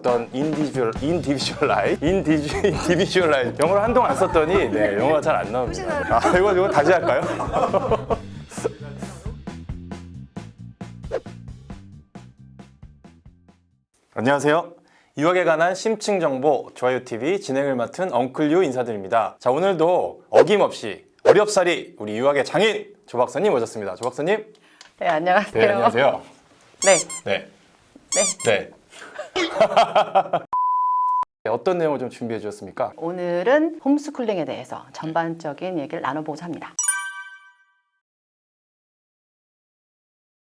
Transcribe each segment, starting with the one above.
어떤 인디비주얼라이즈 영어를 한동안 안 썼더니 네, 영어가 잘 안 나옵니다. 아, 이거 다시 할까요? 안녕하세요. 유학에 관한 심층 정보 좋아요 TV 진행을 맡은 엉클유 인사드립니다. 자, 오늘도 어김없이 어렵사리 우리 유학의 장인 조 박사님 모셨습니다. 조 박사님. 네, 안녕하세요. 네, 안녕하세요. 네. 네. 네. 네. 어떤 내용을 좀 준비해 주셨습니까? 오늘은 홈스쿨링에 대해서 전반적인 얘기를 나눠보고자 합니다.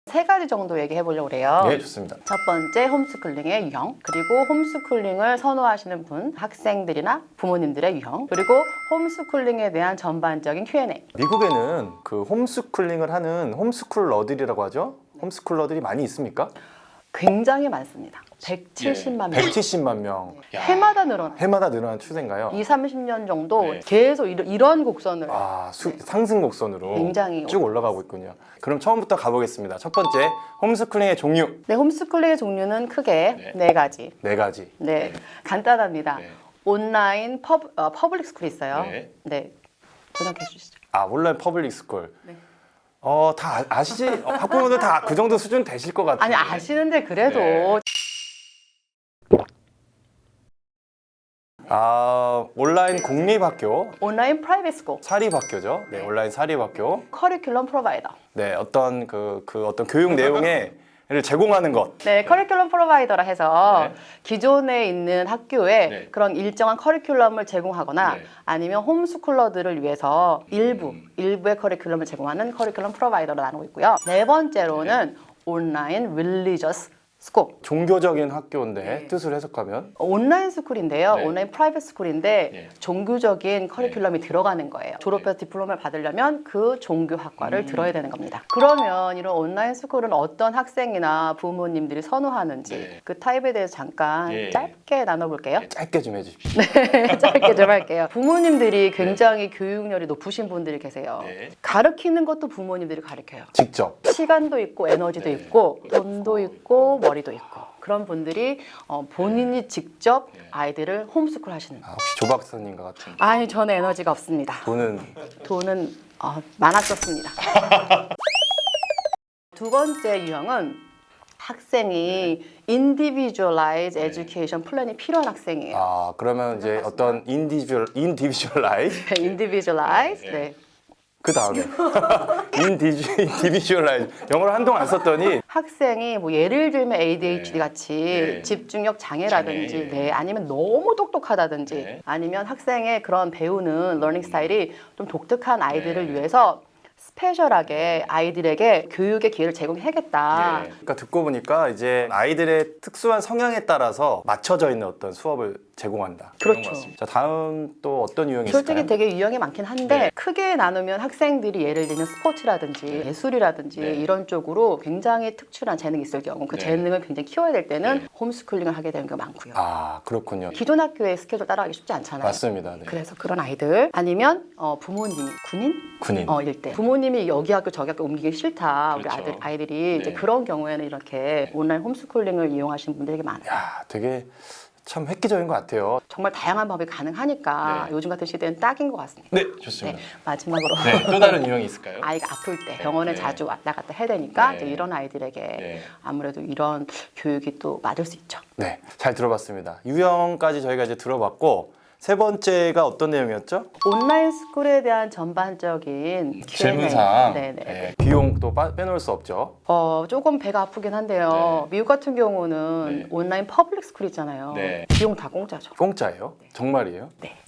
세 가지 정도 얘기해 보려고 그래요. 네, 좋습니다. 첫 번째, 홈스쿨링의 유형, 그리고 홈스쿨링을 선호하시는 분, 학생들이나 부모님들의 유형, 그리고 홈스쿨링에 대한 전반적인 Q&A. 미국에는 그 홈스쿨링을 하는 홈스쿨러들이라고 하죠? 홈스쿨러들이 많이 있습니까? 굉장히 많습니다. 170만 명. 170만 명. 해마다 늘어나요. 해마다 늘어나는 추세인가요? 20, 30년 정도 네. 계속 이런 곡선을 상승 곡선으로 굉장히 쭉 올라가고 있군요. 그럼 처음부터 가보겠습니다. 첫 번째, 홈스쿨링의 종류. 네, 홈스쿨링의 종류는 크게 네 가지. 네 가지. 네, 간단합니다. 네. 온라인 퍼블릭 스쿨이 있어요. 네. 네, 번역해 주시죠. 온라인 퍼블릭 스쿨. 네. 다 아시지? 학부모들 다 그 정도 수준 되실 것 같아요. 아니, 아시는데 그래도 네. 온라인 공립학교, 온라인 프라이빗 스쿨, 사립학교죠. 네, 온라인 사립학교. 커리큘럼 프로바이더. 네, 어떤 어떤 교육 내용을 제공하는 것. 네, 커리큘럼 프로바이더라 해서 네. 기존에 있는 학교에 네. 그런 일정한 커리큘럼을 제공하거나 네. 아니면 홈스쿨러들을 위해서 일부의 커리큘럼을 제공하는 커리큘럼 프로바이더로 나누고 있고요. 네 번째로는 온라인 릴리저스 스쿨. 종교적인 학교인데 네. 뜻을 해석하면 온라인 스쿨인데요. 네. 온라인 프라이빗 스쿨인데 네. 종교적인 커리큘럼이 들어가는 거예요. 졸업해서 디플로마를 받으려면 그 종교 학과를 들어야 되는 겁니다. 그러면 이런 온라인 스쿨은 어떤 학생이나 부모님들이 선호하는지 네. 그 타입에 대해서 잠깐 예. 짧게 나눠볼게요. 짧게 좀 해주십시오. 짧게 좀 할게요. 부모님들이 굉장히 교육열이 높으신 분들이 계세요. 네. 가르치는 것도 부모님들이 가르쳐요. 직접. 시간도 있고 에너지도 네. 있고 돈도 있고 머리도 있고 그런 분들이 본인이 직접 아이들을 홈스쿨 하시는 거예요. 혹시 조 박사님과 같은 아니, 저는 에너지가 없습니다. 돈은 많았었습니다. 두 번째 유형은 학생이 individualized education 플랜이 필요한 학생이에요. 그러면 이제 어떤 인디비주얼라이즈 individualized. 네. 그 다음에 인디비주얼라이즈 영어를 한동안 안 썼더니 학생이 뭐 예를 들면 ADHD 같이 네. 집중력 장애라든지 장애, 네, 아니면 너무 똑똑하다든지 네. 아니면 학생의 그런 배우는 러닝 스타일이 좀 독특한 아이들을 네. 위해서 스페셜하게 아이들에게 교육의 기회를 제공해야겠다. 그러니까 듣고 보니까 이제 아이들의 특수한 성향에 따라서 맞춰져 있는 어떤 수업을 제공한다. 그렇죠. 그런 것 같습니다. 자, 다음 또 어떤 유형이 솔직히 있을까요? 되게 유형이 많긴 한데 네. 크게 나누면 학생들이 예를 들면 스포츠라든지 예술이라든지 네. 이런 쪽으로 굉장히 특출한 재능이 있을 경우 그 네. 재능을 굉장히 키워야 될 때는 네. 홈스쿨링을 하게 되는 경우가 많고요. 그렇군요. 기존 학교의 스케줄 따라가기 쉽지 않잖아요. 맞습니다. 네. 그래서 그런 아이들 아니면 부모님이 군인 일 때 부모님이 여기 학교 저기 학교 옮기기 싫다 그렇죠. 우리 아이들이 이제 네. 그런 경우에는 이렇게 온라인 홈스쿨링을 이용하시는 분들이 되게 많아요. 되게 참 획기적인 것 같아요. 정말 다양한 방법이 가능하니까 네. 요즘 같은 시대는 딱인 것 같습니다. 네, 좋습니다. 마지막으로 또 다른 유형이 있을까요? 아이가 아플 때 병원에 네. 자주 왔다 갔다 해야 되니까 네. 이제 이런 아이들에게 네. 아무래도 이런 교육이 또 맞을 수 있죠. 네, 잘 들어봤습니다. 유형까지 저희가 이제 들어봤고 세 번째가 어떤 내용이었죠? 온라인 스쿨에 대한 전반적인 Q&A. 질문사항. 네네. 네, 비용 또 빼놓을 수 없죠. 조금 배가 아프긴 한데요. 미국 같은 경우는 네. 온라인 퍼블릭 스쿨 있잖아요. 네. 비용 다 공짜죠. 공짜예요? 정말이에요? 네.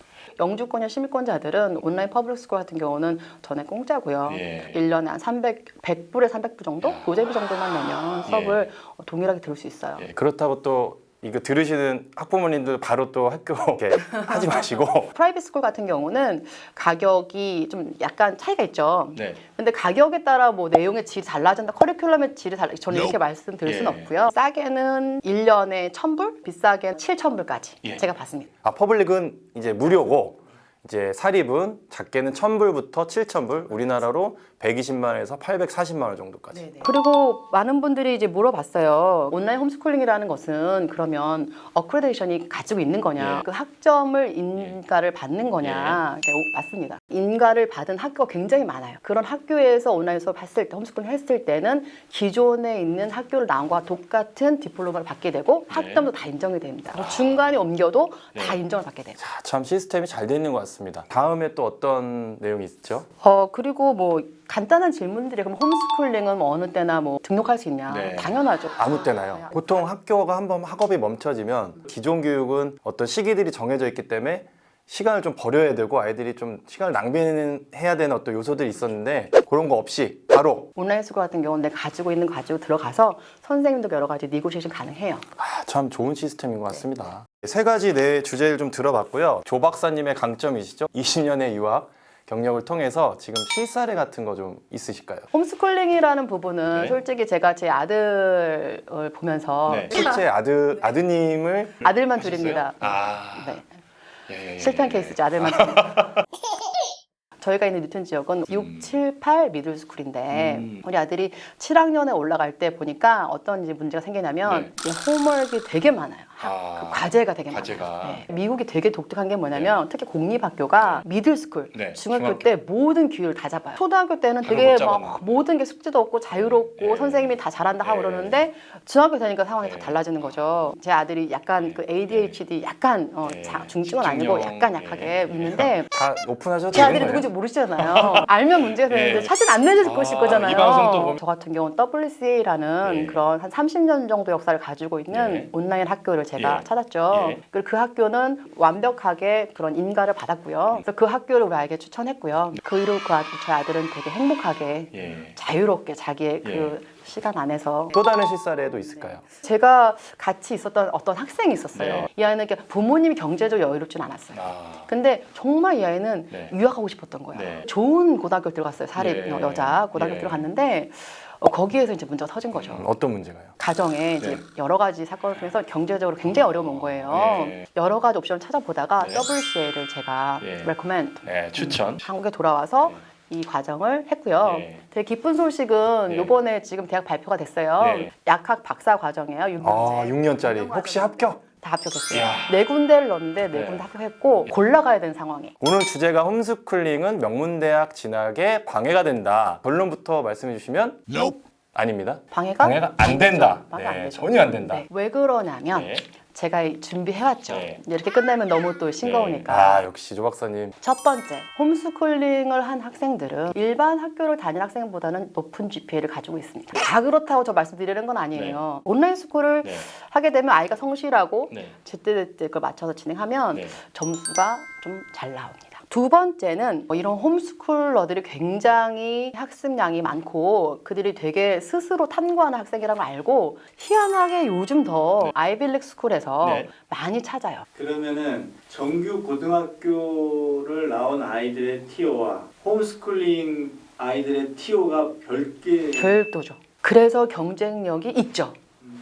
영주권이나 시민권자들은 온라인 퍼블릭 스쿨 같은 경우는 전액 공짜고요. 예. 1년에 한 100불에 300불 정도? 교재비 정도만 내면 수업을 동일하게 들을 수 있어요. 예, 그렇다고 또 이거 들으시는 학부모님들 바로 또 학교 이렇게 하지 마시고 프라이빗 스쿨 같은 경우는 가격이 좀 약간 차이가 있죠. 네. 근데 가격에 따라 뭐 내용의 질이 달라진다, 커리큘럼의 질이 달라. 저는 이렇게 말씀드릴 수는 예. 없고요. 싸게는 1년에 1,000불, 비싸게는 7,000불까지 예. 제가 봤습니다. 퍼블릭은 이제 무료고 이제 사립은 작게는 1,000불부터 7,000불, 우리나라로 120만 원에서 840만 원 정도까지. 그리고 많은 분들이 이제 물어봤어요. 온라인 홈스쿨링이라는 것은 그러면 어크레디션이 가지고 있는 거냐, 예. 그 학점을 인가를 받는 거냐. 네, 맞습니다. 인가를 받은 학교가 굉장히 많아요. 그런 학교에서 온라인 수업 했을 때, 홈스쿨링 했을 때는 기존에 있는 학교를 나온 것과 똑같은 디플로마를 받게 되고 학점도 다 인정이 됩니다. 뭐 중간에 옮겨도 다 인정을 받게 돼요. 자, 참 시스템이 잘 돼 있는 것 같습니다. 다음에 또 어떤 내용이 있죠? 그리고 뭐 간단한 질문들이 그럼 홈스쿨링은 뭐 어느 때나 뭐 등록할 수 있냐? 네. 당연하죠. 아무 때나요. 보통 학교가 한번 학업이 멈춰지면 기존 교육은 어떤 시기들이 정해져 있기 때문에 시간을 좀 버려야 되고 아이들이 좀 시간을 낭비해야 되는 어떤 요소들이 있었는데 그런 거 없이 바로 온라인 수업 같은 경우는 내가 가지고 있는 거 가지고 들어가서 선생님도 여러 가지 니고시에이션 가능해요. 참 좋은 시스템인 것 같습니다. 세 가지 내 주제를 좀 들어봤고요. 조 박사님의 강점이시죠? 20년의 유학 경력을 통해서 지금 실사례 같은 거 좀 있으실까요? 홈스쿨링이라는 부분은 네. 솔직히 제가 제 아들을 보면서 네. 실제 아드님을 아들만 하셨어요? 둘입니다. 아. 네. 예. 실패한 케이스죠. 아들만 둘입니다. 저희가 있는 뉴튼 지역은 6, 7, 8 미들스쿨인데 우리 아들이 7학년에 올라갈 때 보니까 어떤 이제 문제가 생기냐면 이 홈워크가 되게 많아요. 그 과제가 되게 과제가. 많아요. 네. 미국이 되게 독특한 게 뭐냐면 특히 공립학교가 미들스쿨, 네. 중학교 때 모든 기회를 다 잡아요. 초등학교 때는 다들 되게 못 막 잡았는데. 모든 게 숙제도 없고 자유롭고 네. 선생님이 다 잘한다 하고 네. 그러는데 중학교 되니까 상황이 네. 다 달라지는 거죠. 제 아들이 약간 그 ADHD 약간 네. 중증은 아니고 집중력. 약간 약하게 네. 있는데 다 오픈하셔도 제 아들이 되는 거예요? 누군지 모르시잖아요. 알면 문제가 되는데 예. 사진 안 내주실 거잖아요. 이 방송 또 보면- 저 같은 경우는 WCA라는 예. 그런 한 30년 정도 역사를 가지고 있는 예. 온라인 학교를 제가 예. 찾았죠. 예. 그리고 그 학교는 완벽하게 그런 인가를 받았고요. 그래서 그 학교를 우리 아이에게 추천했고요. 그 이후로 저희 아들은 되게 행복하게 예. 자유롭게 자기의 예. 그 시간 안에서 또 다른 실사례도 있을까요? 제가 같이 있었던 어떤 학생이 있었어요. 네. 이 아이는 이렇게 부모님이 경제적으로 여유롭진 않았어요. 아. 근데 정말 이 아이는 네. 유학하고 싶었던 거예요. 네. 좋은 고등학교 들어갔어요. 사립 네. 여자 고등학교 네. 들어갔는데 거기에서 이제 문제가 터진 거죠. 어떤 문제가요? 가정에 이제 네. 여러 가지 사건을 통해서 경제적으로 굉장히 어려움 온 거예요. 네. 여러 가지 옵션을 찾아보다가 네. WCA를 제가 네. recommend 네, 추천. 한국에 돌아와서 네. 이 과정을 했고요. 네. 되게 기쁜 소식은 네. 요번에 지금 대학 발표가 됐어요. 네. 약학 박사 과정이에요. 6년제. 아, 6년짜리. 혹시 합격? 다 합격했어요. 이야. 네 군데를 넣었는데 네 네. 군데 합격했고 골라가야 되는 상황이. 오늘 주제가 홈스쿨링은 명문대학 진학에 방해가 된다. 결론부터 말씀해 주시면 아닙니다. 방해가 안 된다. 방해 안 네, 되죠. 전혀 안 된다. 네. 왜 그러냐면 네. 제가 준비해왔죠. 네. 이렇게 끝내면 너무 또 싱거우니까. 아, 역시 조 박사님. 첫 번째, 홈스쿨링을 한 학생들은 일반 학교를 다닌 학생보다는 높은 GPA를 가지고 있습니다. 다 그렇다고 저 말씀드리는 건 아니에요. 온라인 스쿨을 네. 하게 되면 아이가 성실하고 네. 제때제때 그걸 맞춰서 진행하면 네. 점수가 좀 잘 나옵니다. 두 번째는 이런 홈스쿨러들이 굉장히 학습량이 많고 그들이 되게 스스로 탐구하는 학생이라는 걸 알고 희한하게 요즘 더 아이빌릭 스쿨에서 네. 많이 찾아요. 그러면은 정규 고등학교를 나온 아이들의 티오와 홈스쿨링 아이들의 티오가 별개. 별도죠. 그래서 경쟁력이 있죠.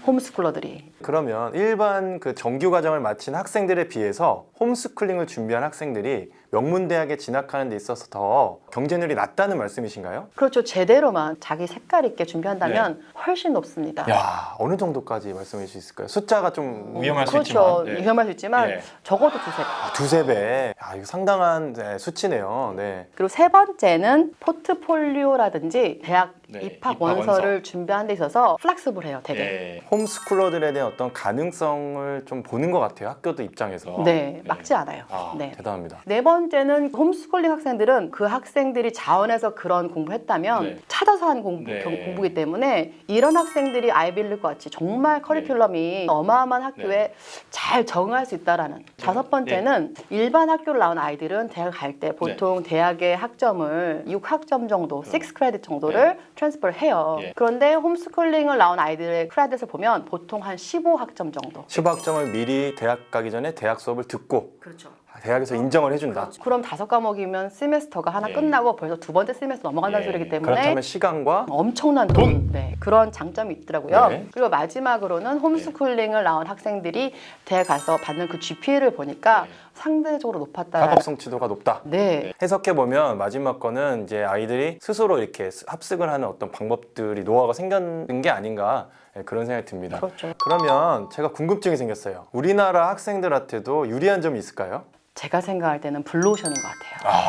홈스쿨러들이. 그러면 일반 그 정규 과정을 마친 학생들에 비해서 홈스쿨링을 준비한 학생들이 명문대학에 진학하는 데 있어서 더 경쟁률이 낮다는 말씀이신가요? 그렇죠. 제대로만 자기 색깔 있게 준비한다면 훨씬 높습니다. 야, 어느 정도까지 말씀해 주실 수 있을까요? 숫자가 좀 위험할 수 그렇죠. 있지만. 네. 위험할 수 있지만 네. 적어도 두세 배. 두세 배. 야, 이거 상당한 수치네요. 네. 그리고 세 번째는 포트폴리오라든지 대학 네, 입학 입학 원서를 준비하는 데 있어서 플렉스블해요, 되게. 네. 홈스쿨러들에 대한 어떤 가능성을 좀 보는 것 같아요. 학교도 입장에서. 네, 막지 않아요. 아, 네. 대단합니다. 네 번째는 홈스쿨링 학생들은 그 학생들이 자원해서 그런 공부했다면 네. 찾아서 한 네. 공부이기 때문에 이런 학생들이 아이빌리그 같이 정말 커리큘럼이 어마어마한 학교에 잘 적응할 수 있다라는. 다섯 번째는 일반 학교를 나온 아이들은 대학 갈 때 보통 대학의 학점을 6학점 정도, 6 크레딧 정도를 트랜스퍼를 해요. 예. 그런데 홈스쿨링을 나온 아이들의 크레딧을 보면 보통 한 15학점 정도. 15학점을 미리 대학 가기 전에 대학 수업을 듣고 그렇죠. 대학에서 인정을 해준다. 그럼 5과목이면 세메스터가 하나 네. 끝나고 벌써 2번째 세메스터 넘어간다는 네. 소리이기 때문에 그렇다면 시간과 엄청난 돈, 네, 그런 장점이 있더라고요. 네. 그리고 마지막으로는 홈스쿨링을 나온 학생들이 대학 가서 받는 그 GPA를 보니까 네. 상대적으로 높았다. 학업 성취도가 높다. 네. 해석해 보면 마지막 거는 이제 아이들이 스스로 이렇게 합숙을 하는 어떤 방법들이 노하우가 생겼는 게 아닌가 그런 생각이 듭니다. 그렇죠. 그러면 제가 궁금증이 생겼어요. 우리나라 학생들한테도 유리한 점이 있을까요? 제가 생각할 때는 블루오션인 것 같아요.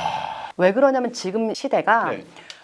왜 그러냐면 지금 시대가 네.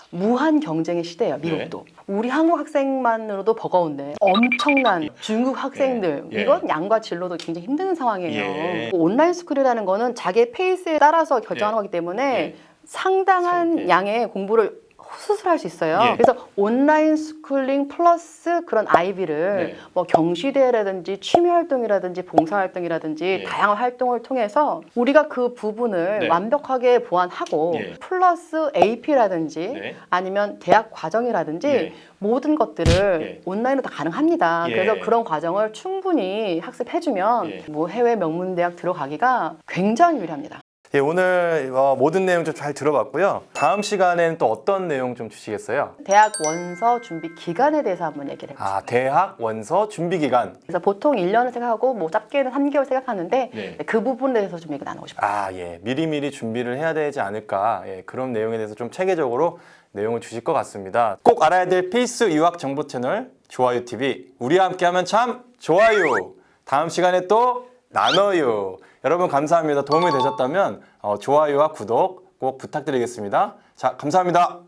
무한 경쟁의 시대예요. 미국도. 우리 한국 학생만으로도 버거운데 엄청난 중국 학생들 예. 이건 양과 진로도 굉장히 힘든 상황이에요. 예. 온라인 스쿨이라는 거는 자기의 페이스에 따라서 결정하는 예. 거기 때문에 예. 상당한 예. 양의 공부를 수술할 수 있어요. 예. 그래서 온라인 스쿨링 플러스 그런 아이비를 네. 뭐 경시대회라든지 취미활동이라든지 봉사활동이라든지 예. 다양한 활동을 통해서 우리가 그 부분을 네. 완벽하게 보완하고 예. 플러스 AP라든지 네. 아니면 대학 과정이라든지 예. 모든 것들을 예. 온라인으로 다 가능합니다. 예. 그래서 그런 과정을 충분히 학습해주면 예. 뭐 해외 명문대학 들어가기가 굉장히 유리합니다. 예, 오늘 모든 내용 좀 잘 들어봤고요. 다음 시간에는 또 어떤 내용 좀 주시겠어요? 대학 원서 준비 기간에 대해서 한번 얘기를 해보죠. 아, 대학 원서 준비 기간. 그래서 보통 1년을 생각하고 뭐 짧게는 3개월 생각하는데 네. 그 부분에 대해서 좀 얘기 나누고 싶어요. 아, 예. 미리미리 준비를 해야 되지 않을까. 예, 그런 내용에 대해서 좀 체계적으로 내용을 주실 것 같습니다. 꼭 알아야 될 필수 유학 정보 채널 좋아요 TV. 우리와 함께하면 참 좋아요. 다음 시간에 또 나눠요. 여러분 감사합니다. 도움이 되셨다면 좋아요와 구독 꼭 부탁드리겠습니다. 자, 감사합니다.